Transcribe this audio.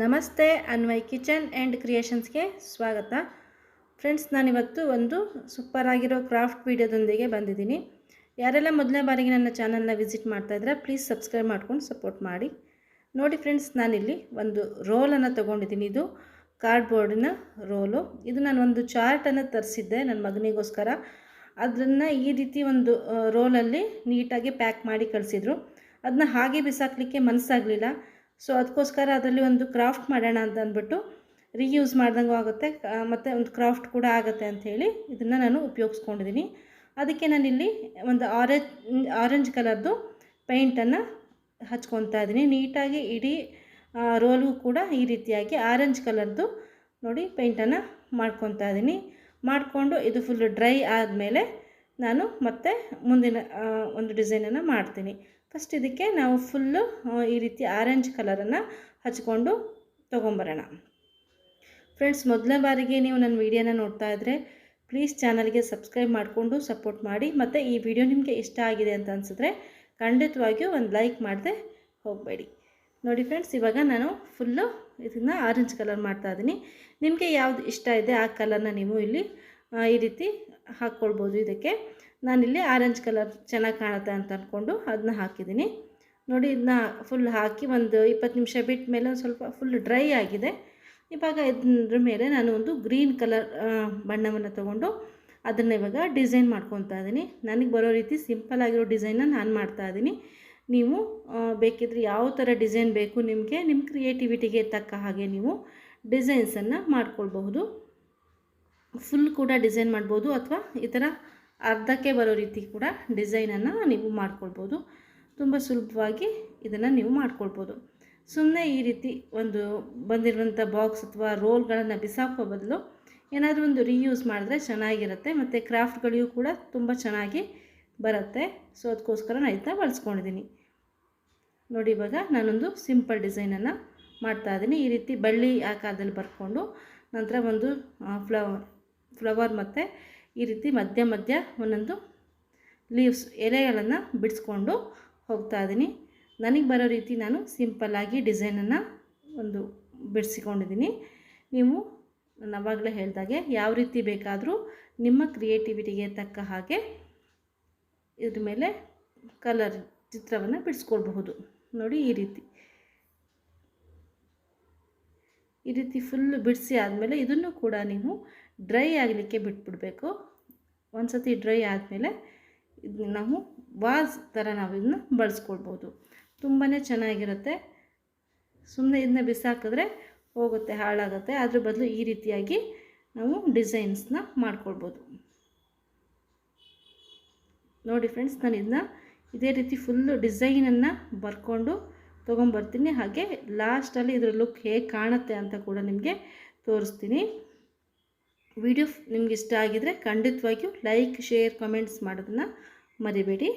ನಮಸ್ತೆ Anvay kitchen and ಕ್ರಿಯೇಷನ್ಸ್ಗೆ ಸ್ವಾಗತ. Friends, ನಾನಿವತ್ತು ಒಂದು ಸೂಪರ್ ಆಗಿರೋ ಕ್ರಾಫ್ಟ್ ವಿಡಿಯೋದೊಂದಿಗೆ ಬಂದಿದ್ದೀನಿ. ಯಾರೆಲ್ಲ ಮೊದಲನೇ ಬಾರಿಗೆ ನನ್ನ ಚಾನಲ್ನ ವಿಸಿಟ್ ಮಾಡ್ತಾಯಿದ್ರೆ ಪ್ಲೀಸ್ ಸಬ್ಸ್ಕ್ರೈಬ್ ಮಾಡ್ಕೊಂಡು ಸಪೋರ್ಟ್ ಮಾಡಿ. ನೋಡಿ ಫ್ರೆಂಡ್ಸ್, ನಾನಿಲ್ಲಿ ಒಂದು ರೋಲನ್ನು ತೊಗೊಂಡಿದ್ದೀನಿ. ಇದು ಕಾರ್ಡ್ಬೋರ್ಡಿನ ರೋಲು. ಇದು ನಾನು ಒಂದು ಚಾರ್ಟನ್ನು ತರಿಸಿದ್ದೆ ನನ್ನ ಮಗನಿಗೋಸ್ಕರ. ಅದನ್ನು ಈ ರೀತಿ ಒಂದು ರೋಲಲ್ಲಿ ನೀಟಾಗಿ ಪ್ಯಾಕ್ ಮಾಡಿ ಕಳಿಸಿದ್ರು. ಅದನ್ನ ಹಾಗೆ ಬಿಸಾಕಲಿಕ್ಕೆ ಮನಸ್ಸಾಗಲಿಲ್ಲ. ಸೊ ಅದಕ್ಕೋಸ್ಕರ ಅದರಲ್ಲಿ ಒಂದು ಕ್ರಾಫ್ಟ್ ಮಾಡೋಣ ಅಂತ ಅಂದ್ಬಿಟ್ಟು ರೀಯೂಸ್ ಮಾಡ್ದಂಗೂ ಆಗುತ್ತೆ ಮತ್ತು ಒಂದು ಕ್ರಾಫ್ಟ್ ಕೂಡ ಆಗುತ್ತೆ ಅಂಥೇಳಿ ಇದನ್ನು ನಾನು ಉಪಯೋಗಿಸ್ಕೊಂಡಿದ್ದೀನಿ. ಅದಕ್ಕೆ ನಾನಿಲ್ಲಿ ಒಂದು ಆರೆಂಜ್ ಕಲರ್ದು ಪೇಂಟನ್ನು ಹಚ್ಕೊತಾ ಇದ್ದೀನಿ. ನೀಟಾಗಿ ಇಡೀ ರೋಲ್ಗೂ ಕೂಡ ಈ ರೀತಿಯಾಗಿ ಆರೆಂಜ್ ಕಲರ್ದು ನೋಡಿ ಪೇಂಟನ್ನು ಮಾಡ್ಕೊತಾ ಇದ್ದೀನಿ. ಮಾಡಿಕೊಂಡು ಇದು ಫುಲ್ ಡ್ರೈ ಆದಮೇಲೆ ನಾನು ಮತ್ತೆ ಮುಂದಿನ ಒಂದು ಡಿಸೈನನ್ನು ಮಾಡ್ತೀನಿ. ಫಸ್ಟ್ ಇದಕ್ಕೆ ನಾವು ಫುಲ್ಲು ಈ ರೀತಿ ಆರೆಂಜ್ ಕಲರನ್ನು ಹಚ್ಕೊಂಡು ತೊಗೊಂಬರೋಣ. ಫ್ರೆಂಡ್ಸ್, ಮೊದಲನೇ ಬಾರಿಗೆ ನೀವು ನನ್ನ ವೀಡಿಯೋನ ನೋಡ್ತಾ ಇದ್ದರೆ ಪ್ಲೀಸ್ ಚಾನಲ್ಗೆ ಸಬ್ಸ್ಕ್ರೈಬ್ ಮಾಡಿಕೊಂಡು ಸಪೋರ್ಟ್ ಮಾಡಿ. ಮತ್ತು ಈ ವಿಡಿಯೋ ನಿಮಗೆ ಇಷ್ಟ ಆಗಿದೆ ಅಂತ ಅನಿಸಿದ್ರೆ ಖಂಡಿತವಾಗಿಯೂ ಒಂದು ಲೈಕ್ ಮಾಡದೆ ಹೋಗಬೇಡಿ. ನೋಡಿ ಫ್ರೆಂಡ್ಸ್, ಇವಾಗ ನಾನು ಫುಲ್ಲು ಇದನ್ನು ಆರೆಂಜ್ ಕಲರ್ ಮಾಡ್ತಾಯಿದ್ದೀನಿ. ನಿಮಗೆ ಯಾವುದು ಇಷ್ಟ ಇದೆ ಆ ಕಲರ್ನ ನೀವು ಇಲ್ಲಿ ಈ ರೀತಿ ಹಾಕ್ಕೊಳ್ಬೋದು. ಇದಕ್ಕೆ ನಾನಿಲ್ಲಿ ಆರೆಂಜ್ ಕಲರ್ ಚೆನ್ನಾಗಿ ಕಾಣುತ್ತೆ ಅಂತ ಅಂದ್ಕೊಂಡು ಅದನ್ನ ಹಾಕಿದ್ದೀನಿ. ನೋಡಿ, ಇದನ್ನ ಫುಲ್ ಹಾಕಿ ಒಂದು 20 ನಿಮಿಷ ಬಿಟ್ಟ ಮೇಲೆ ಒಂದು ಸ್ವಲ್ಪ ಫುಲ್ ಡ್ರೈ ಆಗಿದೆ. ಇವಾಗ ಇದ್ರ ಮೇಲೆ ನಾನು ಒಂದು ಗ್ರೀನ್ ಕಲರ್ ಬಣ್ಣವನ್ನು ತೊಗೊಂಡು ಅದನ್ನು ಇವಾಗ ಡಿಸೈನ್ ಮಾಡ್ಕೊತಾ ಇದ್ದೀನಿ. ನನಗೆ ಬರೋ ರೀತಿ ಸಿಂಪಲ್ ಆಗಿರೋ ಡಿಸೈನ್ನ ನಾನು ಮಾಡ್ತಾಯಿದ್ದೀನಿ. ನೀವು ಬೇಕಿದ್ರೆ ಯಾವ ಥರ ಡಿಸೈನ್ ಬೇಕು ನಿಮಗೆ, ನಿಮ್ಮ ಕ್ರಿಯೇಟಿವಿಟಿಗೆ ತಕ್ಕ ಹಾಗೆ ನೀವು ಡಿಸೈನ್ಸನ್ನು ಮಾಡ್ಕೊಳ್ಬಹುದು. ಫುಲ್ ಕೂಡ ಡಿಸೈನ್ ಮಾಡ್ಬೋದು ಅಥವಾ ಈ ಥರ ಅರ್ಧಕ್ಕೆ ಬರೋ ರೀತಿ ಕೂಡ ಡಿಸೈನನ್ನು ನೀವು ಮಾಡ್ಕೊಳ್ಬೋದು. ತುಂಬ ಸುಲಭವಾಗಿ ಇದನ್ನು ನೀವು ಮಾಡ್ಕೊಳ್ಬೋದು. ಸುಮ್ಮನೆ ಈ ರೀತಿ ಒಂದು ಬಂದಿರುವಂಥ ಬಾಕ್ಸ್ ಅಥವಾ ರೋಲ್ಗಳನ್ನು ಬಿಸಾಕೋ ಬದಲು ಏನಾದರೂ ಒಂದು ರೀಯೂಸ್ ಮಾಡಿದ್ರೆ ಚೆನ್ನಾಗಿರುತ್ತೆ ಮತ್ತು ಕ್ರಾಫ್ಟ್ಗಳಿಗೂ ಕೂಡ ತುಂಬ ಚೆನ್ನಾಗಿ ಬರುತ್ತೆ. ಸೊ ಅದಕ್ಕೋಸ್ಕರ ನಾನು ಇದನ್ನ ಬಳಸ್ಕೊಂಡಿದ್ದೀನಿ. ನೋಡಿ, ಇವಾಗ ನಾನೊಂದು ಸಿಂಪಲ್ ಡಿಸೈನನ್ನು ಮಾಡ್ತಾಯಿದ್ದೀನಿ. ಈ ರೀತಿ ಬಳ್ಳಿ ಆಕಾರದಲ್ಲಿ ಬರ್ಕೊಂಡು ನಂತರ ಒಂದು ಫ್ಲವರ್ ಮತ್ತು ಈ ರೀತಿ ಮಧ್ಯ ಒಂದೊಂದು ಲೀವ್ಸ್ ಎಲೆಗಳನ್ನು ಬಿಡಿಸ್ಕೊಂಡು ಹೋಗ್ತಾ ಇದ್ದೀನಿ. ನನಗೆ ಬರೋ ರೀತಿ ನಾನು ಸಿಂಪಲ್ಲಾಗಿ ಡಿಸೈನನ್ನು ಒಂದು ಬಿಡಿಸಿಕೊಂಡಿದ್ದೀನಿ. ನೀವು ನಾನು ಆವಾಗಲೇ ಹೇಳಿದಾಗೆ ಯಾವ ರೀತಿ ಬೇಕಾದರೂ ನಿಮ್ಮ ಕ್ರಿಯೇಟಿವಿಟಿಗೆ ತಕ್ಕ ಹಾಗೆ ಇದ್ರ ಮೇಲೆ ಕಲರ್ ಚಿತ್ರವನ್ನು ಬಿಡಿಸ್ಕೊಳ್ಬಹುದು. ನೋಡಿ, ಈ ರೀತಿ ಫುಲ್ಲು ಬಿಡಿಸಿ ಆದಮೇಲೆ ಇದನ್ನು ಕೂಡ ನೀವು ಡ್ರೈ ಆಗಲಿಕ್ಕೆ ಬಿಟ್ಬಿಡಬೇಕು. ಒಂದು ಸತಿ ಡ್ರೈ ಆದಮೇಲೆ ಇದನ್ನ ನಾವು ವಾಸ್ ಥರ ನಾವು ಇದನ್ನ ಬಳಸ್ಕೊಳ್ಬೋದು. ತುಂಬಾ ಚೆನ್ನಾಗಿರುತ್ತೆ. ಸುಮ್ಮನೆ ಇದನ್ನ ಬಿಸಾಕಿದ್ರೆ ಹೋಗುತ್ತೆ, ಹಾಳಾಗುತ್ತೆ. ಅದ್ರ ಬದಲು ಈ ರೀತಿಯಾಗಿ ನಾವು ಡಿಸೈನ್ಸ್ನ ಮಾಡ್ಕೊಳ್ಬೋದು. ನೋಡಿ ಫ್ರೆಂಡ್ಸ್, ನಾನು ಇದನ್ನ ಇದೇ ರೀತಿ ಫುಲ್ಲು ಡಿಸೈನನ್ನು ಬರ್ಕೊಂಡು ತೊಗೊಂಬರ್ತೀನಿ. ಹಾಗೆ ಲಾಸ್ಟಲ್ಲಿ ಇದ್ರ ಲುಕ್ ಹೇಗೆ ಕಾಣುತ್ತೆ ಅಂತ ಕೂಡ ನಿಮಗೆ ತೋರಿಸ್ತೀನಿ. ವಿಡಿಯೋ ನಿಮ್ಗೆ ಇಷ್ಟ ಆಗಿದರೆ ಖಂಡಿತವಾಗಿಯೂ ಲೈಕ್, ಶೇರ್, ಕಮೆಂಟ್ಸ್ ಮಾಡೋದನ್ನು ಮರಿಬೇಡಿ.